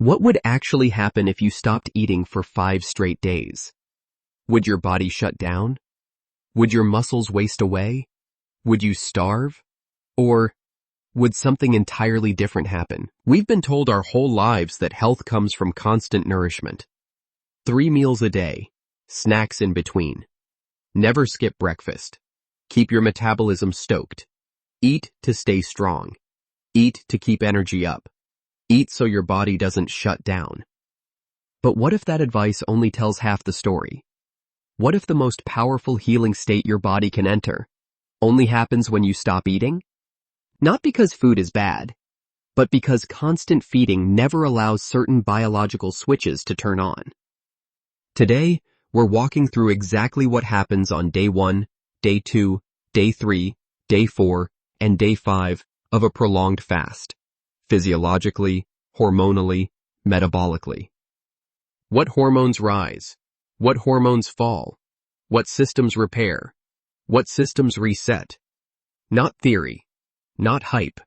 What would actually happen if you stopped eating for 5 straight days? Would your body shut down? Would your muscles waste away? Would you starve? Or would something entirely different happen? We've been told our whole lives that health comes from constant nourishment. 3 meals a day, snacks in between. Never skip breakfast. Keep your metabolism stoked. Eat to stay strong. Eat to keep energy up. Eat so your body doesn't shut down. But what if that advice only tells half the story? What if the most powerful healing state your body can enter only happens when you stop eating? Not because food is bad, but because constant feeding never allows certain biological switches to turn on. Today, we're walking through exactly what happens on day 1, day 2, day 3, day 4, and day 5 of a prolonged fast, physiologically, hormonally, metabolically. What hormones rise? What hormones fall? What systems repair? What systems reset? Not theory, not hype,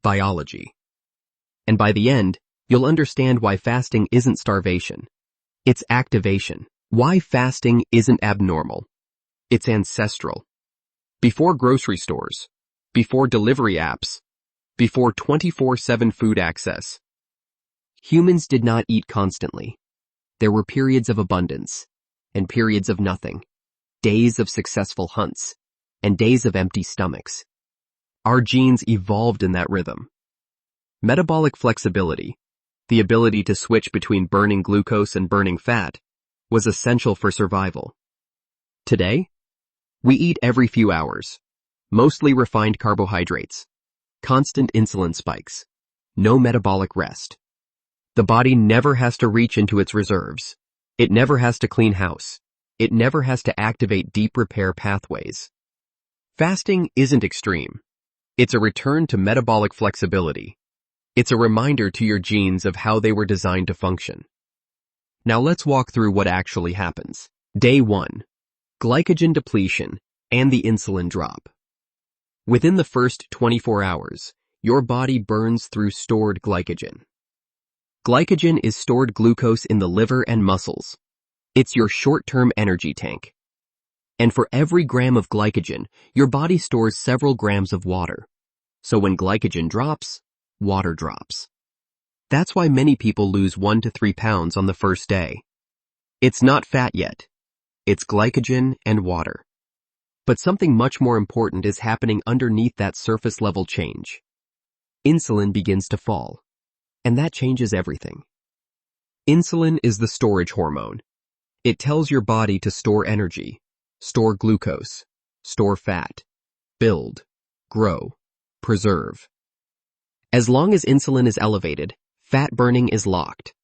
biology. And by the end, you'll understand why fasting isn't starvation. It's activation. Why fasting isn't abnormal. It's ancestral. Before grocery stores, before delivery apps, before 24/7 food access, humans did not eat constantly. There were periods of abundance and periods of nothing, days of successful hunts and days of empty stomachs. Our genes evolved in that rhythm. Metabolic flexibility, the ability to switch between burning glucose and burning fat, was essential for survival. Today, we eat every few hours, mostly refined carbohydrates, constant insulin spikes, no metabolic rest. The body never has to reach into its reserves. It never has to clean house. It never has to activate deep repair pathways. Fasting isn't extreme. It's a return to metabolic flexibility. It's a reminder to your genes of how they were designed to function. Now let's walk through what actually happens. Day 1. Glycogen depletion and the insulin drop. Within the first 24 hours, your body burns through stored glycogen. Glycogen is stored glucose in the liver and muscles. It's your short-term energy tank. And for every gram of glycogen, your body stores several grams of water. So when glycogen drops, water drops. That's why many people lose 1 to 3 pounds on the first day. It's not fat yet. It's glycogen and water. But something much more important is happening underneath that surface level change. Insulin begins to fall. And that changes everything. Insulin is the storage hormone. It tells your body to store energy, store glucose, store fat, build, grow, preserve. As long as insulin is elevated, fat burning is locked.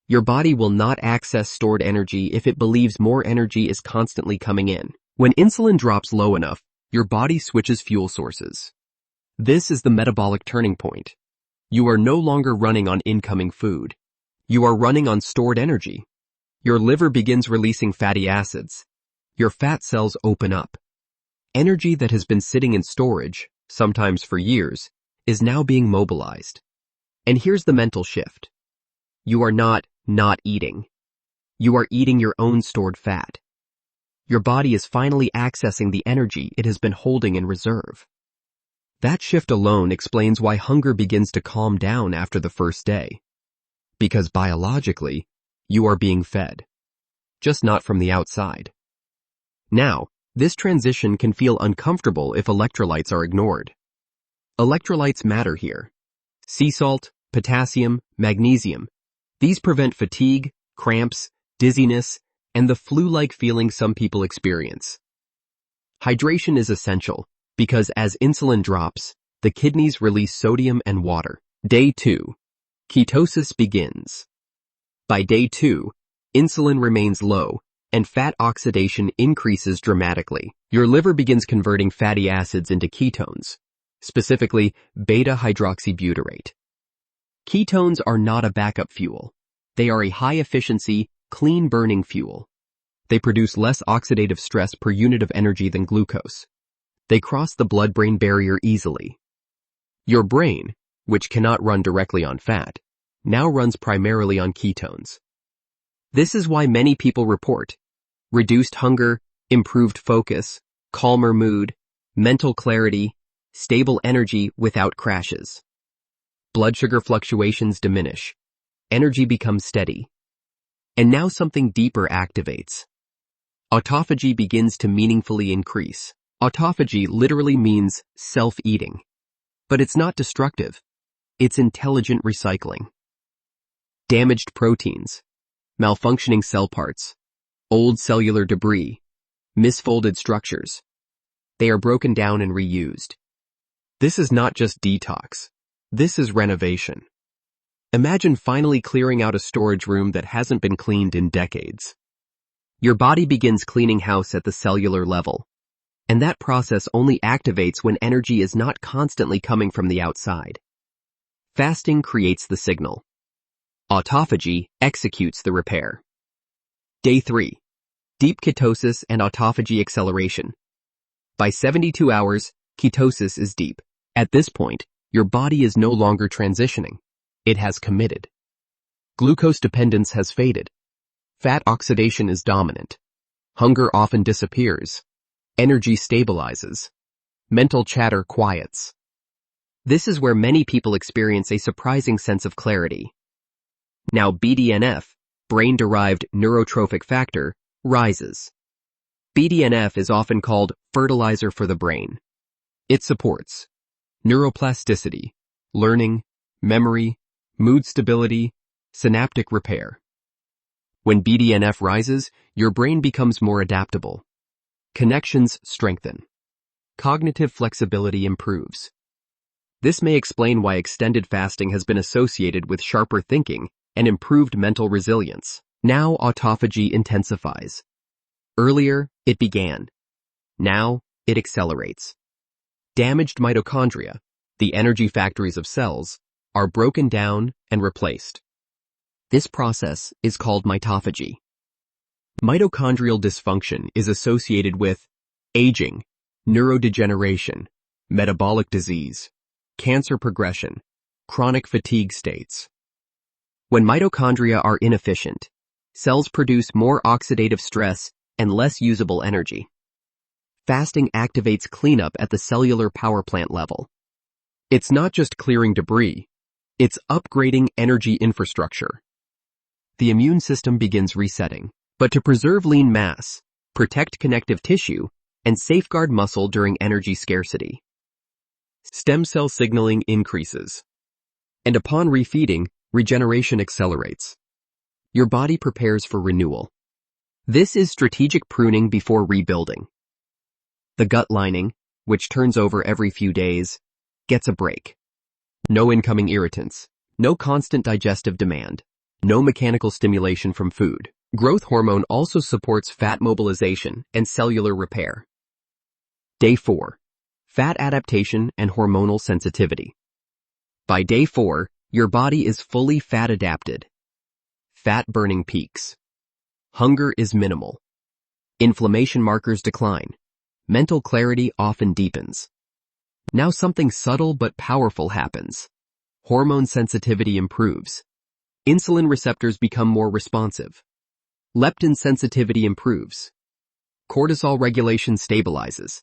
Your body will not access stored energy if it believes more energy is constantly coming in. When insulin drops low enough, your body switches fuel sources. This is the metabolic turning point. You are no longer running on incoming food. You are running on stored energy. Your liver begins releasing fatty acids. Your fat cells open up. Energy that has been sitting in storage, sometimes for years, is now being mobilized. And here's the mental shift. You are not eating. You are eating your own stored fat. Your body is finally accessing the energy it has been holding in reserve. That shift alone explains why hunger begins to calm down after the first day. Because biologically, you are being fed. Just not from the outside. Now, this transition can feel uncomfortable if electrolytes are ignored. Electrolytes matter here. Sea salt, potassium, magnesium. These prevent fatigue, cramps, dizziness, and the flu-like feeling some people experience. Hydration is essential because as insulin drops, the kidneys release sodium and water. Day 2. Ketosis begins. By day 2, insulin remains low, and fat oxidation increases dramatically. Your liver begins converting fatty acids into ketones, specifically beta-hydroxybutyrate. Ketones are not a backup fuel. They are a high-efficiency, clean-burning fuel. They produce less oxidative stress per unit of energy than glucose. They cross the blood-brain barrier easily. Your brain, which cannot run directly on fat, now runs primarily on ketones. This is why many people report reduced hunger, improved focus, calmer mood, mental clarity, stable energy without crashes. Blood sugar fluctuations diminish. Energy becomes steady. And now something deeper activates. Autophagy begins to meaningfully increase. Autophagy literally means self-eating. But it's not destructive. It's intelligent recycling. Damaged proteins, malfunctioning cell parts, old cellular debris, misfolded structures. They are broken down and reused. This is not just detox. This is renovation. Imagine finally clearing out a storage room that hasn't been cleaned in decades. Your body begins cleaning house at the cellular level. And that process only activates when energy is not constantly coming from the outside. Fasting creates the signal. Autophagy executes the repair. Day 3. Deep ketosis and autophagy acceleration. By 72 hours, ketosis is deep. At this point, your body is no longer transitioning. It has committed. Glucose dependence has faded. Fat oxidation is dominant. Hunger often disappears. Energy stabilizes. Mental chatter quiets. This is where many people experience a surprising sense of clarity. Now BDNF, brain-derived neurotrophic factor, rises. BDNF is often called fertilizer for the brain. It supports neuroplasticity, learning, memory, mood stability, synaptic repair. When BDNF rises, your brain becomes more adaptable. Connections strengthen. Cognitive flexibility improves. This may explain why extended fasting has been associated with sharper thinking and improved mental resilience. Now autophagy intensifies. Earlier, it began. Now, it accelerates. Damaged mitochondria, the energy factories of cells, are broken down and replaced. This process is called mitophagy. Mitochondrial dysfunction is associated with aging, neurodegeneration, metabolic disease, cancer progression, chronic fatigue states. When mitochondria are inefficient, cells produce more oxidative stress and less usable energy. Fasting activates cleanup at the cellular power plant level. It's not just clearing debris, it's upgrading energy infrastructure. The immune system begins resetting, but to preserve lean mass, protect connective tissue, and safeguard muscle during energy scarcity. Stem cell signaling increases. And upon refeeding, regeneration accelerates. Your body prepares for renewal. This is strategic pruning before rebuilding. The gut lining, which turns over every few days, gets a break. No incoming irritants, no constant digestive demand, no mechanical stimulation from food. Growth hormone also supports fat mobilization and cellular repair. Day 4. Fat adaptation and hormonal sensitivity. By day 4, your body is fully fat adapted. Fat burning peaks. Hunger is minimal. Inflammation markers decline. Mental clarity often deepens. Now something subtle but powerful happens. Hormone sensitivity improves. Insulin receptors become more responsive. Leptin sensitivity improves. Cortisol regulation stabilizes.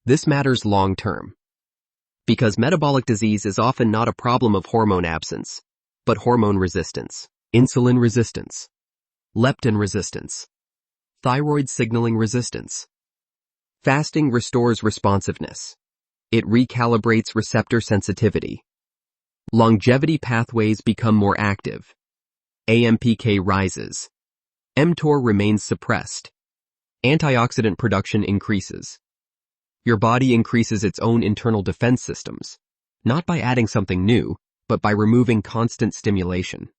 This matters long term. Because metabolic disease is often not a problem of hormone absence, but hormone resistance, insulin resistance, leptin resistance, thyroid signaling resistance. Fasting restores responsiveness. It recalibrates receptor sensitivity. Longevity pathways become more active. AMPK rises. mTOR remains suppressed. Antioxidant production increases. Your body increases its own internal defense systems, not by adding something new, but by removing constant stimulation.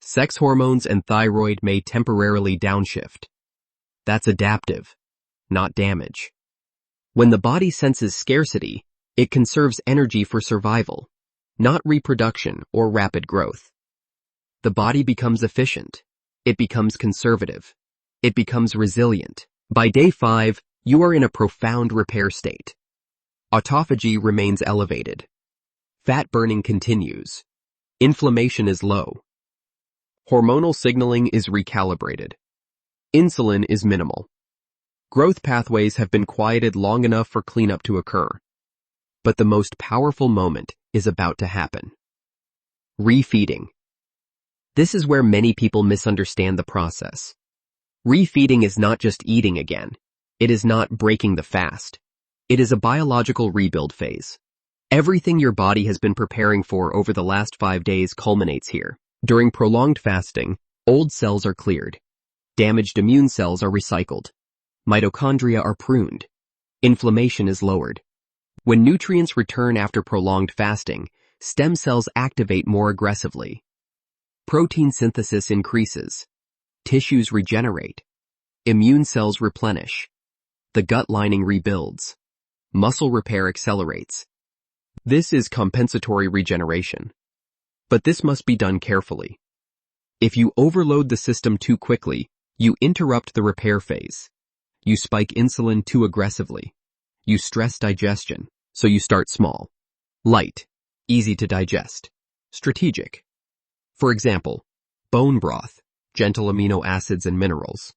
Sex hormones and thyroid may temporarily downshift. That's adaptive, not damage. When the body senses scarcity, it conserves energy for survival, not reproduction or rapid growth. The body becomes efficient. It becomes conservative. It becomes resilient. By day 5, you are in a profound repair state. Autophagy remains elevated. Fat burning continues. Inflammation is low. Hormonal signaling is recalibrated. Insulin is minimal. Growth pathways have been quieted long enough for cleanup to occur. But the most powerful moment is about to happen. Refeeding. This is where many people misunderstand the process. Refeeding is not just eating again. It is not breaking the fast. It is a biological rebuild phase. Everything your body has been preparing for over the last 5 days culminates here. During prolonged fasting, old cells are cleared. Damaged immune cells are recycled. Mitochondria are pruned. Inflammation is lowered. When nutrients return after prolonged fasting, stem cells activate more aggressively. Protein synthesis increases. Tissues regenerate. Immune cells replenish. The gut lining rebuilds. Muscle repair accelerates. This is compensatory regeneration. But this must be done carefully. If you overload the system too quickly, you interrupt the repair phase. You spike insulin too aggressively. You stress digestion, so you start small. Light, easy to digest. Strategic. For example, bone broth, gentle amino acids and minerals.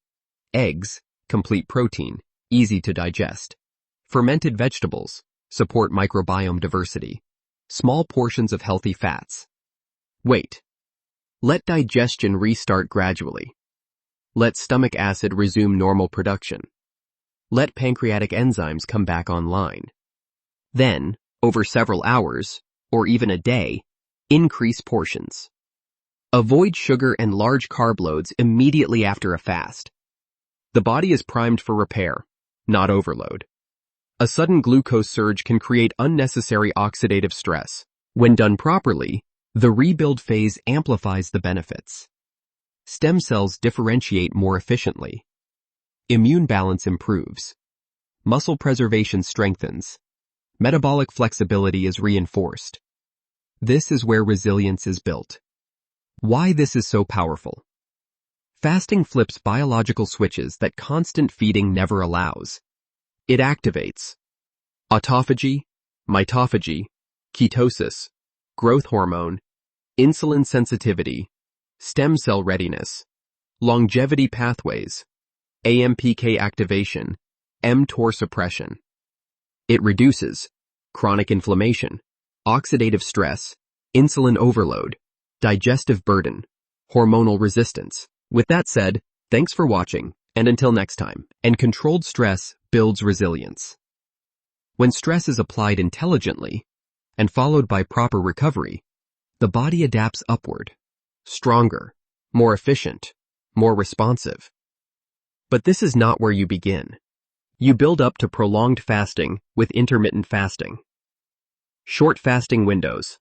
Eggs, complete protein, easy to digest. Fermented vegetables, support microbiome diversity. Small portions of healthy fats. Wait. Let digestion restart gradually. Let stomach acid resume normal production. Let pancreatic enzymes come back online. Then, over several hours, or even a day, increase portions. Avoid sugar and large carb loads immediately after a fast. The body is primed for repair, not overload. A sudden glucose surge can create unnecessary oxidative stress. When done properly, the rebuild phase amplifies the benefits. Stem cells differentiate more efficiently. Immune balance improves. Muscle preservation strengthens. Metabolic flexibility is reinforced. This is where resilience is built. Why this is so powerful? Fasting flips biological switches that constant feeding never allows. It activates autophagy, mitophagy, ketosis, growth hormone, insulin sensitivity, stem cell readiness, longevity pathways, AMPK activation, mTOR suppression. It reduces chronic inflammation, oxidative stress, insulin overload, digestive burden, hormonal resistance. With that said, thanks for watching, and until next time. And controlled stress builds resilience. When stress is applied intelligently, and followed by proper recovery, the body adapts upward, stronger, more efficient, more responsive. But this is not where you begin. You build up to prolonged fasting with intermittent fasting. Short fasting windows.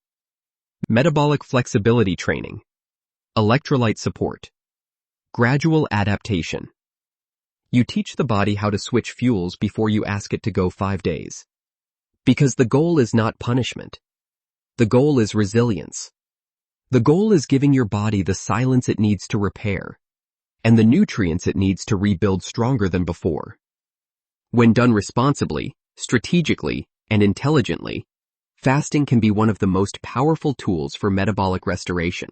Metabolic flexibility training. Electrolyte support. Gradual adaptation. You teach the body how to switch fuels before you ask it to go 5 days. Because the goal is not punishment. The goal is resilience. The goal is giving your body the silence it needs to repair, and the nutrients it needs to rebuild stronger than before. When done responsibly, strategically, and intelligently, fasting can be one of the most powerful tools for metabolic restoration.